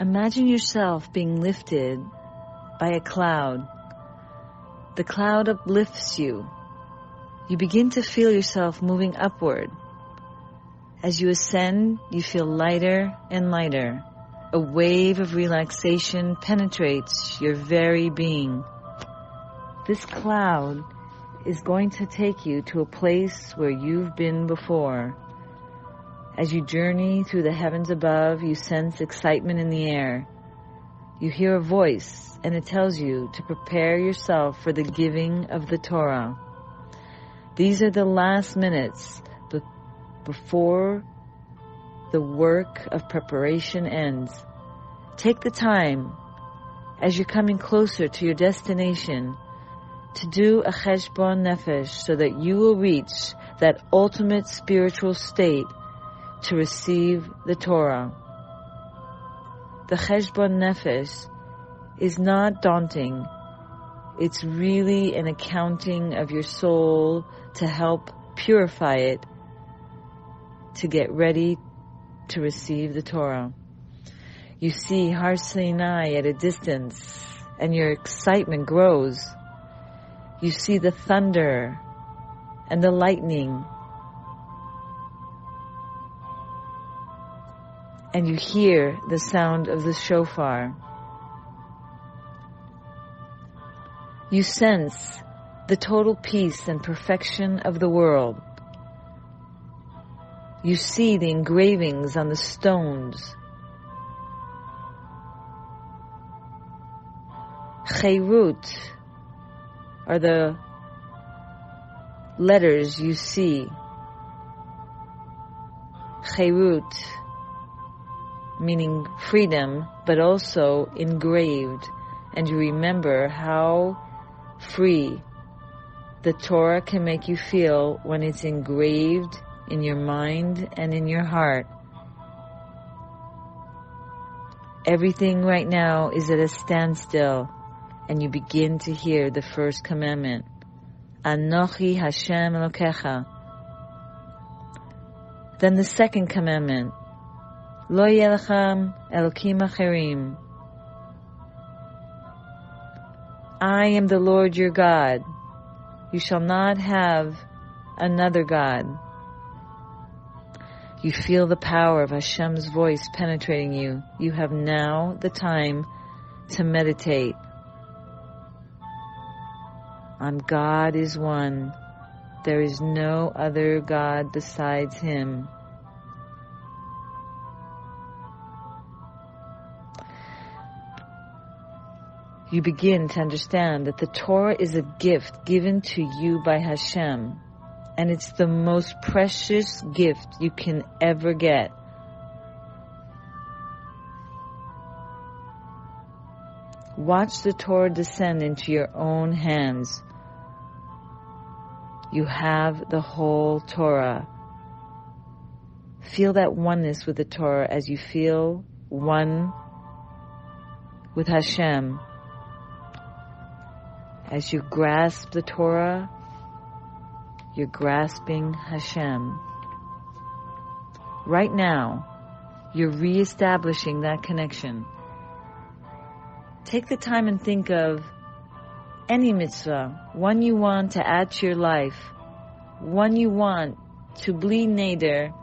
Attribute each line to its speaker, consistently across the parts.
Speaker 1: Imagine yourself being lifted by a cloud. The cloud uplifts you. You begin to feel yourself moving upward. As you ascend, you feel lighter and lighter. A wave of relaxation penetrates your very being. This cloud is going to take you to a place where you've been before. As you journey through the heavens above, you sense excitement in the air. You hear a voice, and it tells you to prepare yourself for the giving of the Torah. These are the last minutes before the work of preparation ends. Take the time, as you're coming closer to your destination, to do a cheshbon nefesh so that you will reach that ultimate spiritual state to receive the Torah. The cheshbon nefesh is not daunting. It's really an accounting of your soul to help purify it, to get ready to receive the Torah. You see Har Sinai at a distance, and your excitement grows. You see the thunder and the lightning, and you hear the sound of the shofar. You sense the total peace and perfection of the world. You see the engravings on the stones. Cheirut are the letters you see. Cheirut, meaning freedom, but also engraved. And you remember how free the Torah can make you feel when it's engraved in your mind and in your heart. Everything right now is at a standstill, and you begin to hear the first commandment. Anochi Hashem Elokecha. Then the second commandment. Lo yeh lechem Elokim acherim. I am the Lord your God. You shall not have another God. You feel the power of Hashem's voice penetrating you. You have now the time to meditate on God is one. There is no other God besides Him. You begin to understand that the Torah is a gift given to you by Hashem, and it's the most precious gift you can ever get. Watch the Torah descend into your own hands. You have the whole Torah. Feel that oneness with the Torah as you feel one with Hashem. As you grasp the Torah, you're grasping Hashem. Right now, you're reestablishing that connection. Take the time and think of any mitzvah, one you want to add to your life, one you want to bli neder,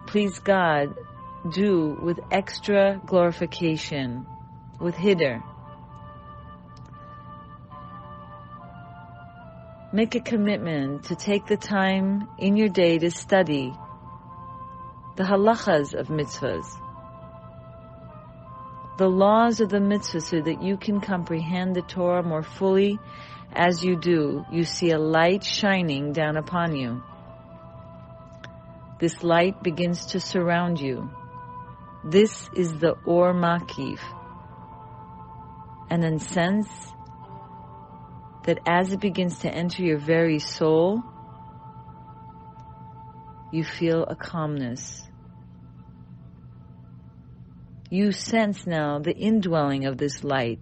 Speaker 1: please God, do with extra glorification, with hiddur. Make a commitment to take the time in your day to study the halachas of mitzvahs, the laws of the mitzvah, so that you can comprehend the Torah more fully. As you do, you see a light shining down upon you. This light begins to surround you. This is the Or Makif. And then sense that as it begins to enter your very soul, you feel a calmness. You sense now the indwelling of this light,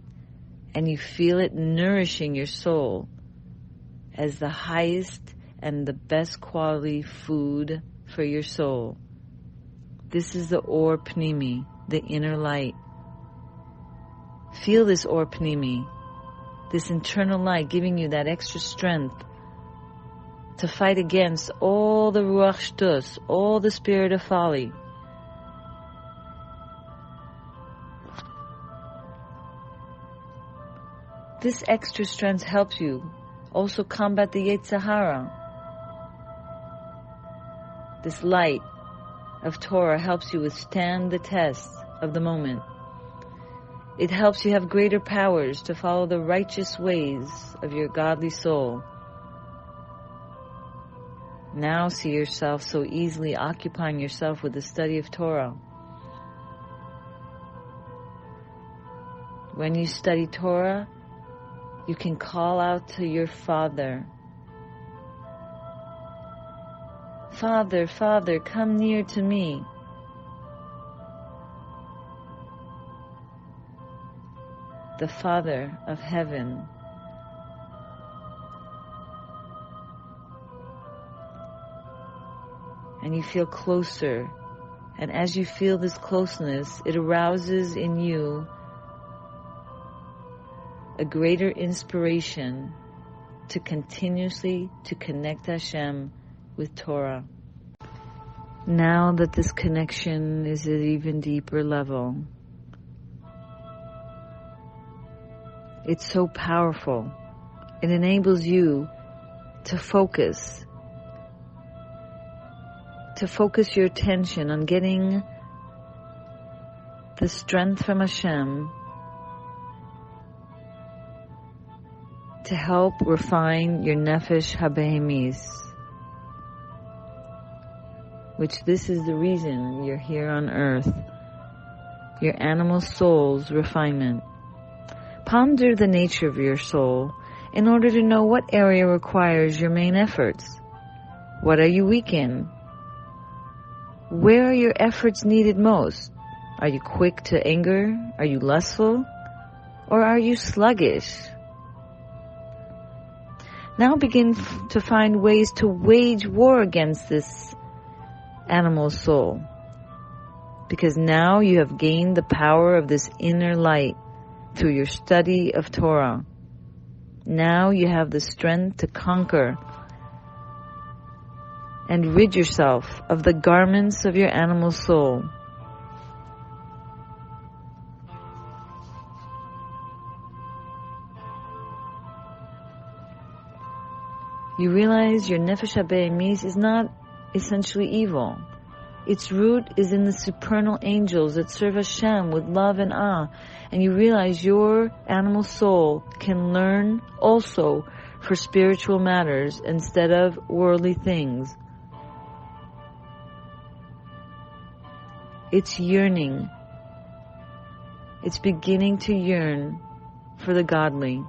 Speaker 1: and you feel it nourishing your soul as the highest and the best quality food for your soul. This is the Or Pnimi. the inner light. Feel this Or Pnimi, this internal light giving you that extra strength to fight against all the Ruach Shtus, all the spirit of folly. This extra strength helps you also combat the Yetzer Hara. This light of Torah helps you withstand the tests of the moment. It helps you have greater powers to follow the righteous ways of your godly soul. Now see yourself so easily occupying yourself with the study of Torah. When you study Torah, you can call out to your Father. Father, Father, come near to me. The Father of heaven. And you feel closer. And as you feel this closeness, it arouses in you a greater inspiration to continuously to connect Hashem with Torah. Now that this connection is at an even deeper level, it's so powerful. It enables you to focus your attention on getting the strength from Hashem to help refine your nefesh habehemis, which this is the reason you're here on earth, your animal soul's refinement. Ponder the nature of your soul in order to know what area requires your main efforts. What are you weak in? Where are your efforts needed most? Are you quick to anger? Are you lustful? Or are you sluggish? Now begin to find ways to wage war against this animal soul, because now you have gained the power of this inner light through your study of Torah. Now you have the strength to conquer and rid yourself of the garments of your animal soul. You realize your nefesh habehemis is not essentially evil. Its root is in the supernal angels that serve Hashem with love and awe. And you realize your animal soul can learn also for spiritual matters instead of worldly things. It's yearning. It's beginning to yearn for the godly.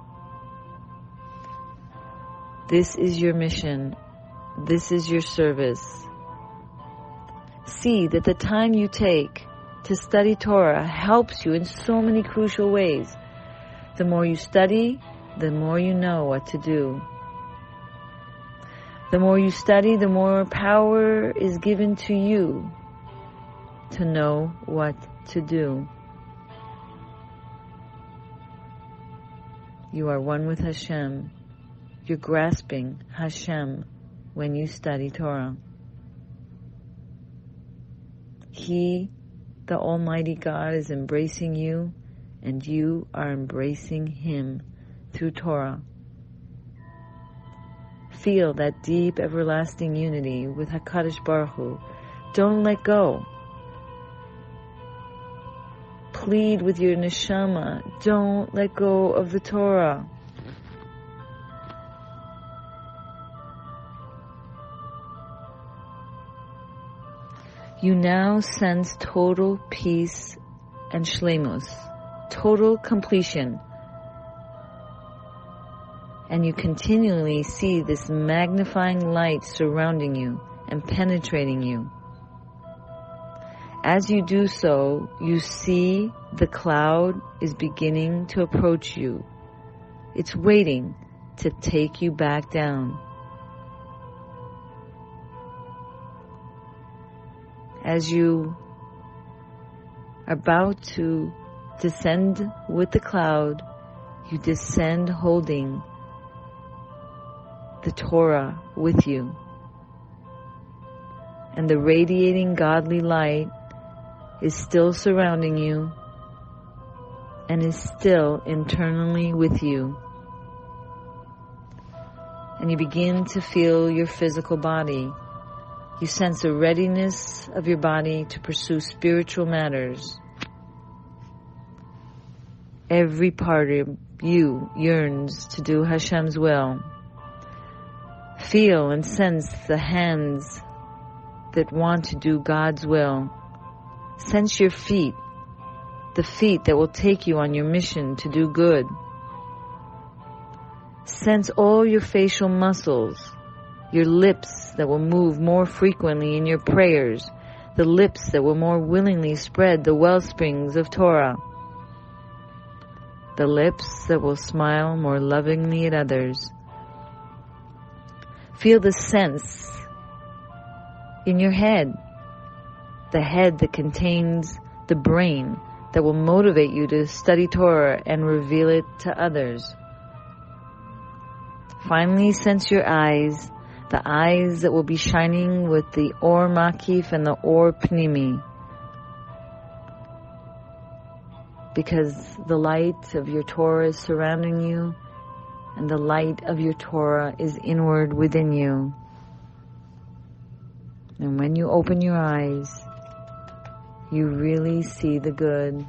Speaker 1: This is your mission. This is your service. See that the time you take to study Torah helps you in so many crucial ways. The more you study, the more you know what to do. The more you study, the more power is given to you to know what to do. You are one with Hashem. You're grasping Hashem when you study Torah. He, the Almighty God, is embracing you, and you are embracing Him through Torah. Feel that deep, everlasting unity with HaKadosh Baruch Hu. Don't let go. Plead with your neshama. Don't let go of the Torah. You now sense total peace and shleimus, total completion. And you continually see this magnifying light surrounding you and penetrating you. As you do so, you see the cloud is beginning to approach you. It's waiting to take you back down. As you are about to descend with the cloud, you descend holding the Torah with you. And the radiating godly light is still surrounding you and is still internally with you. And you begin to feel your physical body. You sense a readiness of your body to pursue spiritual matters. Every part of you yearns to do Hashem's will. Feel and sense the hands that want to do God's will. Sense your feet, the feet that will take you on your mission to do good. Sense all your facial muscles, your lips that will move more frequently in your prayers, the lips that will more willingly spread the wellsprings of Torah, the lips that will smile more lovingly at others. Feel the sense in your head, the head that contains the brain that will motivate you to study Torah and reveal it to others. Finally, sense your eyes, the eyes that will be shining with the Or Makif and the Or Pnimi, because the light of your Torah is surrounding you, and the light of your Torah is inward within you. And when you open your eyes, you really see the good.